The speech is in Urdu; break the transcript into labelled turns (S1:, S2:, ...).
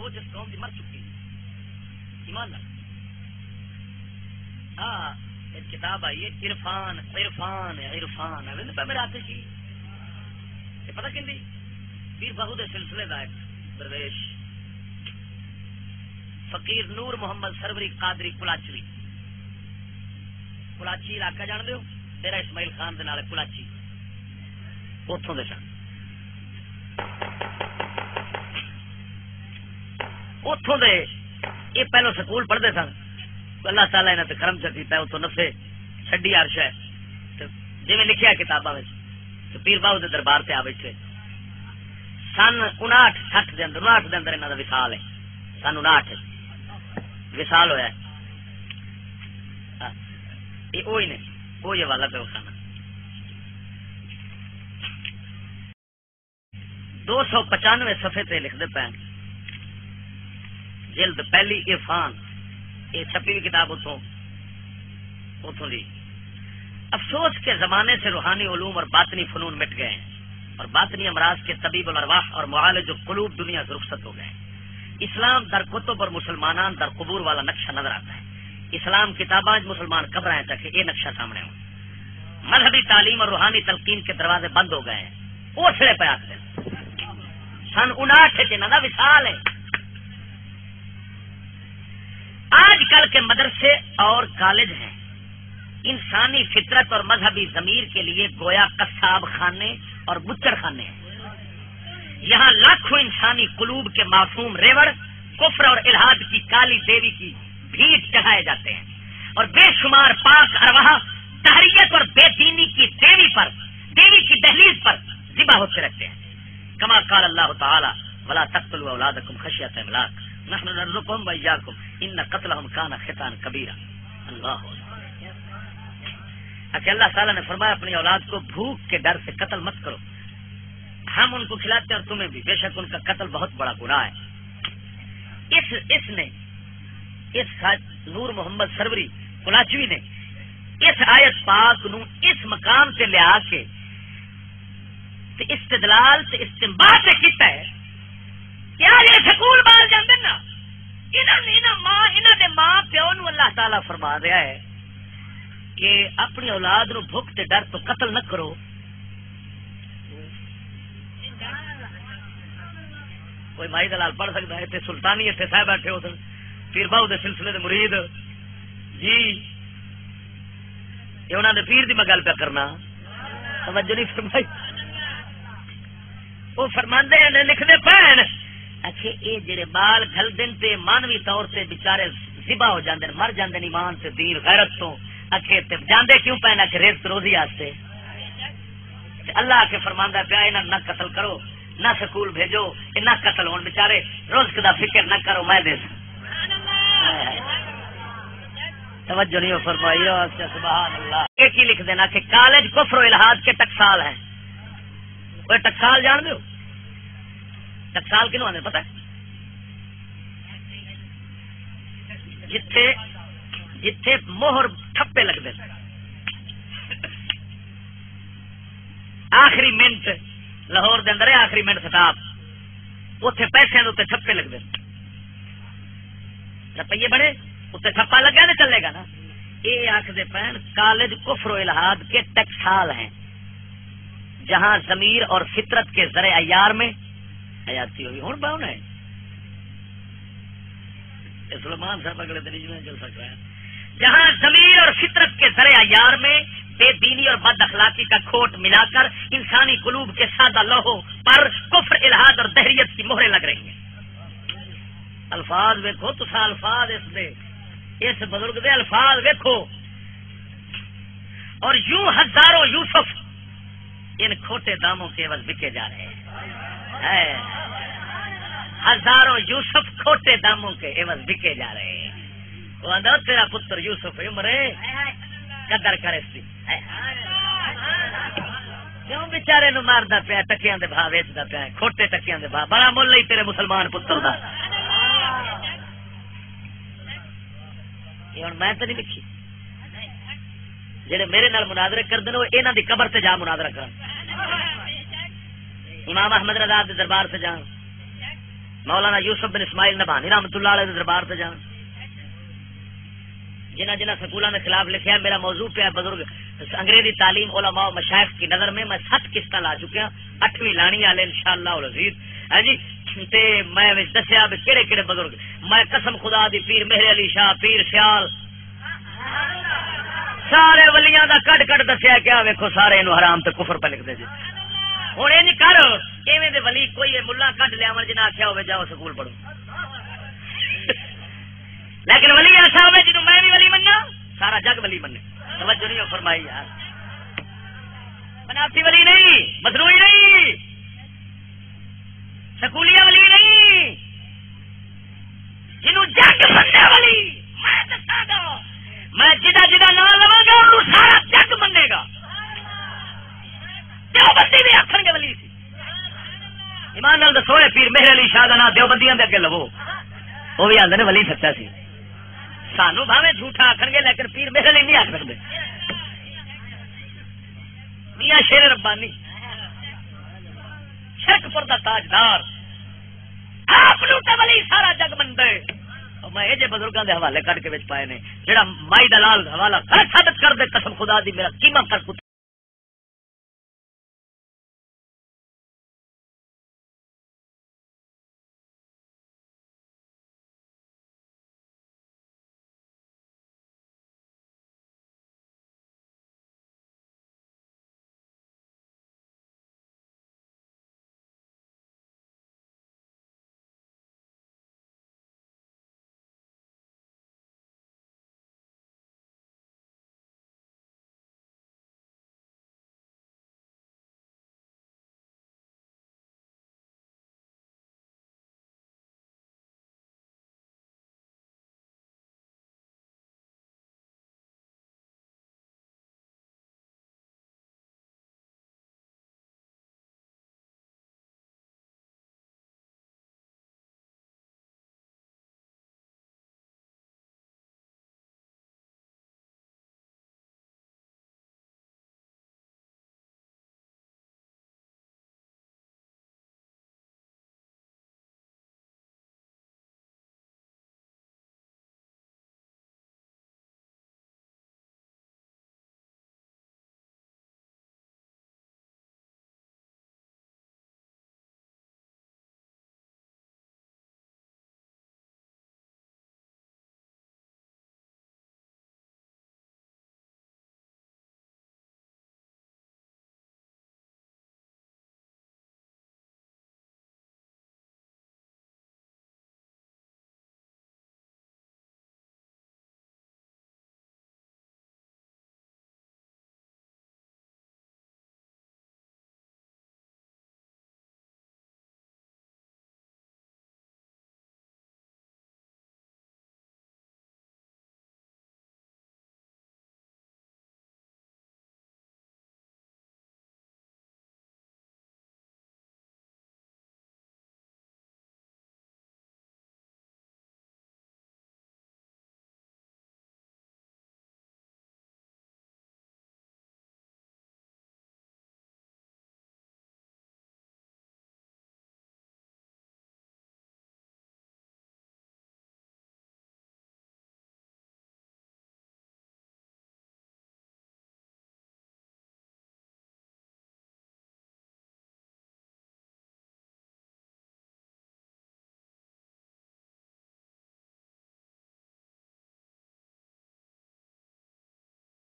S1: سوچ اس قوم کی مر چکی ایمان نہ ہاں ایک کتاب آئی ہے عرفان عرفان عرفان ہے میرے ہاتھ کی یہ پتہ کہندی پیر بہو دے سلسلے دا ایک درویش فقیر نور محمد سروری قادری کلاچوی کلاچی علاقہ جان دیو تیرا اسماعیل خان دے نال کلاچی اتوں دے سن اتوں دے یہ پہلو سکول پڑھتے سن اللہ تعالیٰ انہوں نے کرم چکیتا ہے اتوں نفے چڈی عرش ہے جی لکھیا کتاباں تو پیر باہو کے دربار سے آ بیٹھے سن 59-60 کے اندر 59 کے اندر انہوں کا وصال ہے سن 59 وصال ہوا یہ وہی نے وہی حوالہ پہ اٹھانا 295 صفحے تے لکھتے پے جلد پہلی عرفان یہ چھپی ہوئی کتاب اتوں دی افسوس کے زمانے سے روحانی علوم اور باطنی فنون مٹ گئے ہیں اور باطنی امراض کے طبیب الارواح اور معالج القلوب دنیا سے رخصت ہو گئے ہیں اسلام در کتب اور مسلمانان در قبور والا نقشہ نظر آتا ہے اسلام کتاباں مسلمان قبریں تک یہ نقشہ سامنے ہو مذہبی تعلیم اور روحانی تلقین کے دروازے بند ہو گئے ہیں اوسڑے پہ آتے ہیں سن 59 کے نا وصال ہے آج کل کے مدرسے اور کالج ہیں انسانی فطرت اور مذہبی ضمیر کے لیے گویا قصاب خانے اور بچڑ خانے ہیں یہاں لاکھوں انسانی قلوب کے معصوم ریوڑ کفر اور الحاد کی کالی دیوی کی بھیٹ چڑھائے جاتے ہیں اور بے شمار پاک ارواح تحریت اور بے دینی کی دیوی کی دہلیز پر ذبح ہوتے رہتے ہیں کما قال اللہ تعالی ولا تقتلوا اولادکم خشیۃ املاق نحن نرزقهم واياكم ان قتلهم كان خطا كبيرا اللہ کہ اللہ تعالیٰ نے فرمایا اپنی اولاد کو بھوک کے ڈر سے قتل مت کرو ہم ان کو کھلاتے ہیں اور تمہیں بھی بے شک ان کا قتل بہت بڑا گناہ ہے اس نے نور محمد سروری کلاچوی نے اس آیت پاک نو اس مقام سے لے آ کے استدلال سے استنباط سے کیتا ہے کیا یہ سکول باہر جاندے نا انہاں دے ماں پیو نو اللہ تعالیٰ فرما دیا ہے کہ اپنی اولاد نو بھوک تے ڈر تو قتل نہ کرو کوئی مائی دلال پڑھ سکتا ہے سلطانی اتنے صاحب بیٹھے ہو سن پیر باہو دے سلسلے دے مرید جی یہ انہوں نے پیر دی میں گل پہ کرنا توجہ نہیں فرمائی وہ فرماندے ہیں لکھنے پہن اچھے یہ جڑے بال گھل دن تے مانوی طور سے بیچارے ذبح ہو جاندے مر جاندے ایمان سے دین غیرت تو اکھے تے جاندے کیوں پے نہ کہ رزق روزی واسطے اللہ کے فرماندا پیا انہاں نہ قتل کرو نہ سکول بھیجو نہ قتل ہون بیچارے رزق دا فکر نہ کرو میں دے توجہ نہیں فرمائی سبحان اللہ یہ کی لکھ دینا کہ کالج کفر و الحاد کے ٹکسال ہیں کوئی ٹکسال جان دو ٹکسال کنوں آنے پتہ ہے جتھے مہر ٹھپے لگ دیں آخری منٹ لاہور دے اندر آخری منٹ خطاب اتنے پیسے اتنے ٹھپے لگ دیں روپیے بڑے اتنے ٹھپا لگا تو چلے گا نا یہ آخر پین کالج کفر و الحاد کے ٹکسال ہیں جہاں ضمیر اور فطرت کے ذرے عیار میں حیاتی ہوئی ہوں باؤن ہے سلمان صاحب اگلے دن میں چل سکتا ہے جہاں ضمیر اور فطرت کے ذرے عیار میں بے دینی اور بد اخلاقی کا کھوٹ ملا کر انسانی قلوب کے سادہ لوہوں پر کفر الحاد اور دہریت کی مہریں لگ رہی ہیں الفاظ ویکھو تو الفاظ اس بزرگ دے الفاظ ویکھو اور یوں ہزاروں یوسف ان کھوٹے داموں کے عوض بکے جا رہے ہیں ہزاروں یوسف کھوٹے داموں کے عوض بکے جا رہے ہیں وہ اندر تیرا پتر یوسف عمرے قدر کرے سی کیوں بیچارے نو ماردا پیا ٹکیاں دے بھا ویچدا پیا کھوٹے ٹکیاں دے بھا بڑا مول ہی تیرے مسلمان پتر دا یہ ہن میں تے نہیں لکھی جڑے میرے نال مناظرے کردے نے انہاں دی قبر تے جا مناظرہ کرن امام احمد رضا دے دربار سے جان مولانا یوسف بن اسماعیل نبھانی رحمۃ اللہ علیہ دربار سے جان جنہ جنہ سکولوں کے خلاف لکھا. میرا موضوع پہ بزرگ انگریزی تعلیم علماء و مشائخ کی نظر میں 7 قسط لا چکا, 8ویں لانی والے انشاءاللہ العزیز. ہاں جی تے میں دسیا بھی کہڑے کہڑے بزرگ, میں قسم خدا دی پیر مہر علی شاہ, پیر سیال, سارے ولیاں دا کٹ کٹ دسیا. کیا ویکھو سارے انو حرام تے کفر پہ لکھ دے جی. ہوں یہ نہیں کر ایویں دے ولی کوئی ملا کٹ لیا جنہیں آخیا ہوے جاؤ سکول پڑھو, لیکن ولی ایسا ہوے جنوں میں بھی ولی مننا سارا جگ ولی مننے. توجہ نہیں فرمائی یار, بناوٹی ولی نہیں, مصنوعی نہیں, سکولیہ ولی نہیں, جنوں جگ مننے والی. میں دساں گا میں جدا جدا نام لواں گا انہوں سارا جگ منے گا. دیوبندی بھی آخر گے ولی سی. ایمان نال دسو پیر مہر علی شاہ کا نام دیوبندیاں دے اگے لو, وہ بھی آدھے ولی سچا سی. سانو بھاوے جھوٹا آخر گے لیکن پیر مہر علی نہیں آخ سکتے. میاں شیر ربانی شرک پور دا تاجدار آپ ولی سارا جگ منتے. میں یہ بزرگوں کے حوالے کٹ کے پائے نے جہاں مائی دلال حوالہ غلط ثابت کر دے قسم خدا دی میرا کیما کر